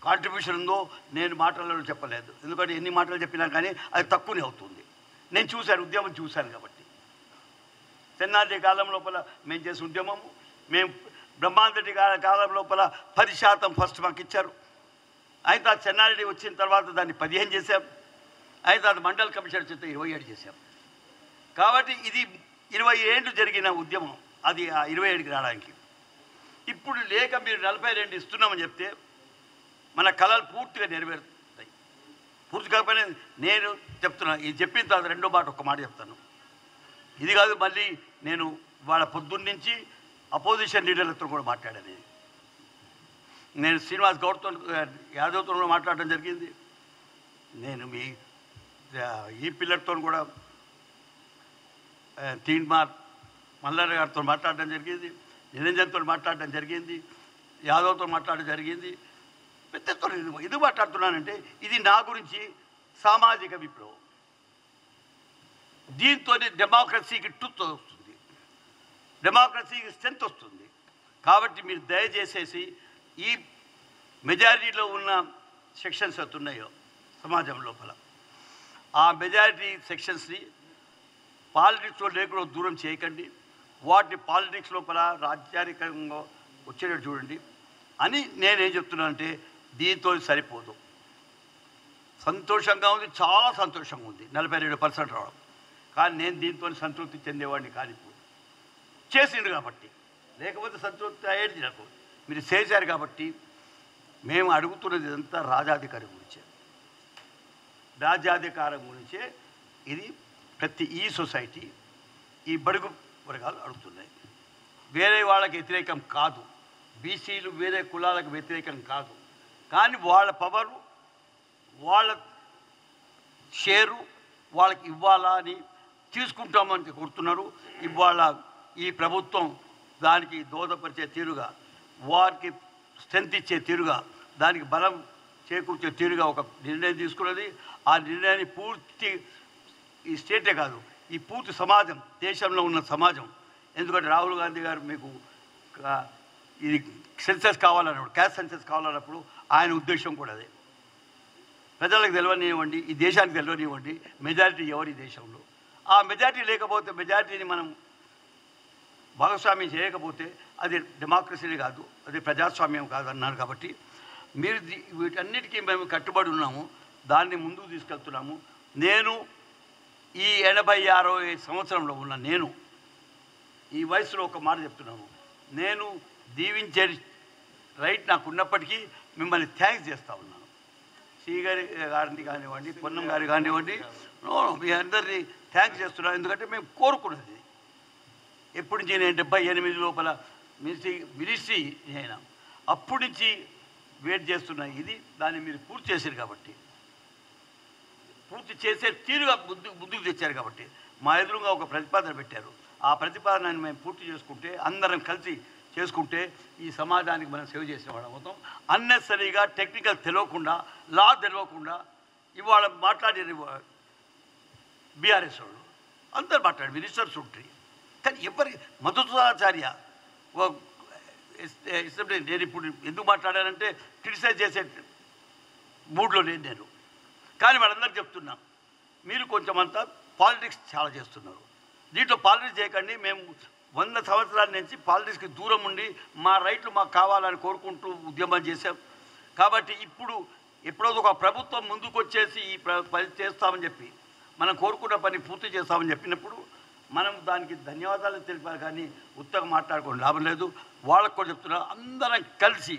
Contribution ఉందో నేను మాటలలో చెప్పలేదు. ఎందుకంటే ఎన్ని మాటలు చెప్పినా కానీ అది తక్కువనే అవుతుంది. నేను చూశాను, ఉద్యమం చూశాను కాబట్టి. చెన్నారెడ్డి కాలం లోపల మేము చేసే ఉద్యమము, మేము బ్రహ్మాందరెడ్డి కాలం లోపల 10% ఫస్ట్ మాకు ఇచ్చారు. అయితే ఆ చెన్నారెడ్డి వచ్చిన తర్వాత దాన్ని 15 చేశాం. అయితే అది మండల కమిషన్ చేత 27 చేశాం. కాబట్టి ఇది 20 ఏళ్ళు జరిగిన ఉద్యమం, అది ఆ 27కి రావడానికి. ఇప్పుడు లేక మీరు 42 ఇస్తున్నామని చెప్తే మన కళలు పూర్తిగా నెరవేరుతాయి. పూర్తి కాకపోయినా నేను చెప్తున్నా, ఇది చెప్పిన తర్వాత రెండో మాట ఒక్క మాట చెప్తాను. ఇది కాదు, మళ్ళీ నేను వాళ్ళ పొద్దున్న నుంచి అపోజిషన్ లీడర్లతో కూడా మాట్లాడాను. నేను శ్రీనివాస్ గౌడ్తో, యాదవ్తో కూడా మాట్లాడడం జరిగింది. నేను మీ ఈ పిల్లర్తో కూడా తీన్మార్ మల్లారెడ్డి గారితో మాట్లాడడం జరిగింది, నిరంజన్తో మాట్లాడడం జరిగింది, యాదవ్తో మాట్లాడడం జరిగింది. పెద్దతో ఎందుకు మాట్లాడుతున్నానంటే ఇది నా గురించి సామాజిక విప్లవం. దీంతోనే డెమోక్రసీకి ట్రూత్ వస్తుంది, డెమోక్రసీకి స్ట్రెంత్ వస్తుంది. కాబట్టి మీరు దయచేసేసి ఈ మెజారిటీలో ఉన్న సెక్షన్స్ అవుతున్నాయో సమాజం లోపల, ఆ మెజారిటీ సెక్షన్స్ని పాలిటిక్స్లో లేకుండా దూరం చేయకండి. వాటిని పాలిటిక్స్ లోపల రాజ్యాధికారంగా వచ్చేటట్టు చూడండి అని నేనేం చెప్తున్నానంటే, దీంతో సరిపోదు. సంతోషంగా ఉంది, చాలా సంతోషంగా ఉంది 42% రావడం. కానీ నేను దీంతో సంతృప్తి చెందేవాడిని కానిప్పుడు. చేసిండు కాబట్టి, లేకపోతే సంతృప్తి అయ్యేది నాకు. మీరు చేశారు కాబట్టి మేము అడుగుతున్నది ఇదంతా రాజాధికారం గురించే, రాజ్యాధికారం గురించే. ఇది ప్రతి ఈ సొసైటీ, ఈ బడుగు వర్గాలు అడుగుతున్నాయి. వేరే వాళ్ళకి వ్యతిరేకం కాదు, బీసీలు వేరే కులాలకు వ్యతిరేకం కాదు. కానీ వాళ్ళ పవరు, వాళ్ళ షేరు వాళ్ళకి ఇవ్వాలా అని తీసుకుంటామని కోరుతున్నారు. ఇవాళ ఈ ప్రభుత్వం దానికి దోహదపరిచే తీరుగా, వారికి స్ట్రెంత్ ఇచ్చే తీరుగా, దానికి బలం చేకూర్చే తీరుగా ఒక నిర్ణయం తీసుకున్నది. ఆ నిర్ణయాన్ని పూర్తి ఈ స్టేటే కాదు, ఈ పూర్తి సమాజం, దేశంలో ఉన్న సమాజం. ఎందుకంటే రాహుల్ గాంధీ గారు మీకు ఇది సెన్సెస్ కావాలన్నప్పుడు, క్యాస్ట్ సెన్సెస్ కావాలన్నప్పుడు ఆయన ఉద్దేశం కూడా అదే. ప్రజలకు తెలియనివ్వండి, ఈ దేశానికి తెలియనివ్వండి మెజారిటీ ఎవరి దేశంలో. ఆ మెజారిటీ లేకపోతే, మెజారిటీని మనం భాగస్వామ్యం చేయకపోతే అది డెమోక్రసీనే కాదు, అది ప్రజాస్వామ్యం కాదు అన్నారు. కాబట్టి మీరు వీటన్నిటికీ మేము కట్టుబడి ఉన్నాము, దాన్ని ముందుకు తీసుకెళ్తున్నాము. నేను ఈ 86 సంవత్సరంలో ఉన్న నేను ఈ వయసులో ఒక మాట చెప్తున్నాను. నేను దీవించే రైట్ నాకు ఉన్నప్పటికీ మిమ్మల్ని థ్యాంక్స్ చేస్తూ ఉన్నాను. శ్రీ గారిని కానివ్వండి, పొన్నం గారి కానివ్వండి, మీ అందరినీ థ్యాంక్స్ చేస్తున్నాను. ఎందుకంటే మేము కోరుకున్నది ఎప్పటి నుంచి, నేను 78 లోపల మినిస్ట్రీ అయినా అప్పటి నుంచి వెయిట్ చేస్తున్న ఇది, దాన్ని మీరు పూర్తి చేశారు కాబట్టి, పూర్తి చేసే తీరుగా ముందుకు తెచ్చారు కాబట్టి, మా ఎదురుగా ఒక ప్రతిపాదన పెట్టారు. ఆ ప్రతిపాదనని మేము పూర్తి చేసుకుంటే, అందరం కలిసి చేసుకుంటే ఈ సమాజానికి మనం సేవ చేసిన వాళ్ళం అవుతాం. అన్నెసరీగా టెక్నికల్ తెలియకుండా, లా తెలియకుండా ఇవాళ మాట్లాడిన బీఆర్ఎస్ వాళ్ళు అందరు మాట్లాడారు, మినిస్టర్స్ ఉంటాయి. కానీ ఎవరికి మధుసూదనాచార్య నేను ఇప్పుడు ఎందుకు మాట్లాడానంటే క్రిటిసైజ్ చేసే మూడ్లో నేను. కానీ వాళ్ళందరికీ చెప్తున్నా, మీరు కొంచెం అంతా పాలిటిక్స్ చాలా చేస్తున్నారు, దీంట్లో పాలిటిక్స్ చేయకండి. మేము 100 సంవత్సరాల నుంచి పాలిటిక్స్కి దూరం ఉండి మా రైట్లు మాకు కావాలని కోరుకుంటూ ఉద్యమం చేశాం. కాబట్టి ఇప్పుడు ఎప్పుడో ఒక ప్రభుత్వం ముందుకు వచ్చేసి ఈ పని చేస్తామని చెప్పి, మనం కోరుకున్న పని పూర్తి చేస్తామని చెప్పినప్పుడు మనం దానికి ధన్యవాదాలు తెలిపారు. కానీ ఉత్తగా మాట్లాడుకోవడం లాభం లేదు. వాళ్ళకు కూడా చెప్తున్నారు, అందరం కలిసి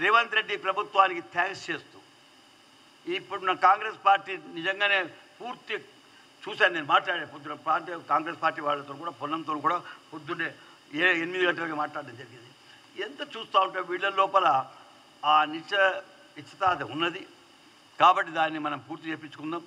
రేవంత్ రెడ్డి ప్రభుత్వానికి థ్యాంక్స్ చేస్తూ, ఇప్పుడున్న కాంగ్రెస్ పార్టీ నిజంగానే పూర్తి చూశాను. నేను మాట్లాడే పొద్దున కాంగ్రెస్ పార్టీ వాళ్ళతో కూడా, పొన్నంతో కూడా పొద్దున్నే 8 గంటలకి మాట్లాడడం జరిగింది. ఎంత చూస్తూ ఉంటే వీళ్ళ లోపల ఆ నిశ్చితార్థ ఉన్నది. కాబట్టి దాన్ని మనం పూర్తి చేయించుకుందాం.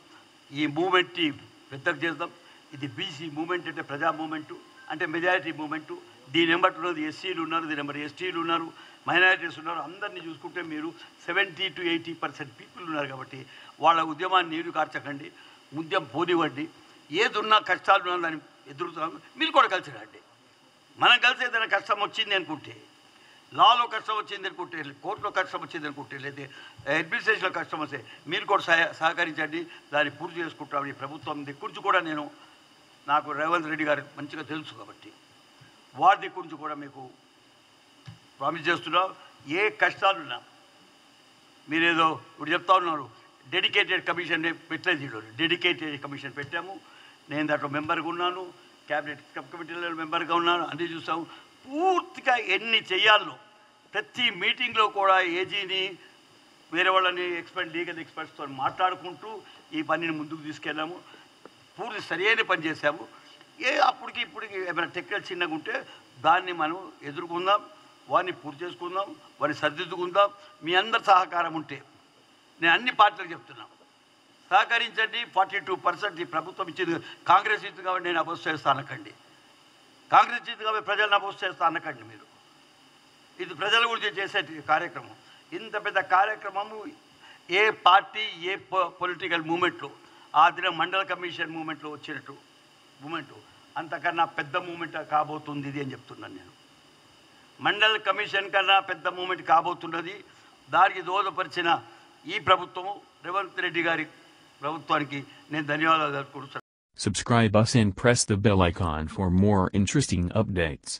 ఈ మూమెంట్ని పెద్దకు చేద్దాం. ఇది బీసీ మూమెంట్ అంటే ప్రజా మూమెంటు, అంటే మెజారిటీ మూమెంటు. దీని వెంబడి ఉన్నది ఎస్సీలు ఉన్నారు, దీని వెంబడి ఎస్టీలు ఉన్నారు, మైనారిటీస్ ఉన్నారు. అందరినీ చూసుకుంటే మీరు 70 to 80% పీపుల్ ఉన్నారు. కాబట్టి వాళ్ళ ఉద్యమాన్ని నీరు కార్చకండి, ఉద్యమం పోనివ్వండి. ఏది ఉన్నా కష్టాలు ఉన్నా దాన్ని ఎదురుతాము. మీరు కూడా కలిసి రండి. మనం కలిసి ఏదైనా కష్టం వచ్చింది అనుకుంటే లాలో కష్టం వచ్చింది అనుకుంటే, కోర్టులో కష్టం వచ్చింది అనుకుంటే, లేదా అడ్మినిస్ట్రేషన్లో కష్టం వస్తే మీరు కూడా సహకరించండి, దాన్ని పూర్తి చేసుకుంటాం. ఈ ప్రభుత్వం దగ్గర నుంచి కూడా నేను, నాకు రేవంత్ రెడ్డి గారు మంచిగా తెలుసు కాబట్టి వారి దగ్గర నుంచి కూడా మీకు ప్రామిస్ చేస్తున్నాం. ఏ కష్టాలున్నా మీరేదో ఇప్పుడు చెప్తా ఉన్నారు, డెడికేటెడ్ కమిషన్ పెట్టలేదు. డెడికేటెడ్ కమిషన్ పెట్టాము. నేను దాంట్లో మెంబర్గా ఉన్నాను, క్యాబినెట్ సబ్ కమిటీలో మెంబర్గా ఉన్నాను. అన్నీ చూసాము. పూర్తిగా ఎన్ని చేయాలో ప్రతి మీటింగ్లో కూడా ఏజీని, వేరే వాళ్ళని లీగల్ ఎక్స్పర్ట్స్తో మాట్లాడుకుంటూ ఈ పనిని ముందుకు తీసుకెళ్ళాము. పూర్తి సరైన పని చేశాము. అప్పటికి ఇప్పటికి ఏమైనా టెక్నికల్ చిన్నగా ఉంటే దాన్ని మనం ఎదుర్కొందాం, వారిని పూర్తి చేసుకుందాం, వారిని సర్దిద్దుకుందాం. మీ అందరి సహకారం ఉంటే, నేను అన్ని పార్టీలకు చెప్తున్నాను, సహకరించండి. 42% ఈ ప్రభుత్వం ఇచ్చింది. కాంగ్రెస్ ఇచ్చింది కాబట్టి నేను అపోజ్ చేస్తా అనకండి, కాంగ్రెస్ ఇచ్చింది కాబట్టి ప్రజలను అపోజ్ చేస్తా అనకండి. మీరు ఇది ప్రజల గురించి చేసే కార్యక్రమం. ఇంత పెద్ద కార్యక్రమము ఏ పార్టీ, ఏ పొలిటికల్ మూమెంట్లో, ఆ దినం మండల కమిషన్ మూమెంట్లో వచ్చినట్టు మూమెంటు అంతకన్నా పెద్ద మూమెంట్ కాబోతుంది ఇది అని చెప్తున్నాను నేను. మండల కమిషన్ కన్నా పెద్ద మూమెంట్ కాబోతున్నది. దానికి దోహదపరిచిన ఈ ప్రభుత్వము, రేవంత్ రెడ్డి గారి ప్రభుత్వానికి నేను ధన్యవాదాలు తెలుపుకుంటున్నాను. Subscribe us and press the bell icon for more interesting updates.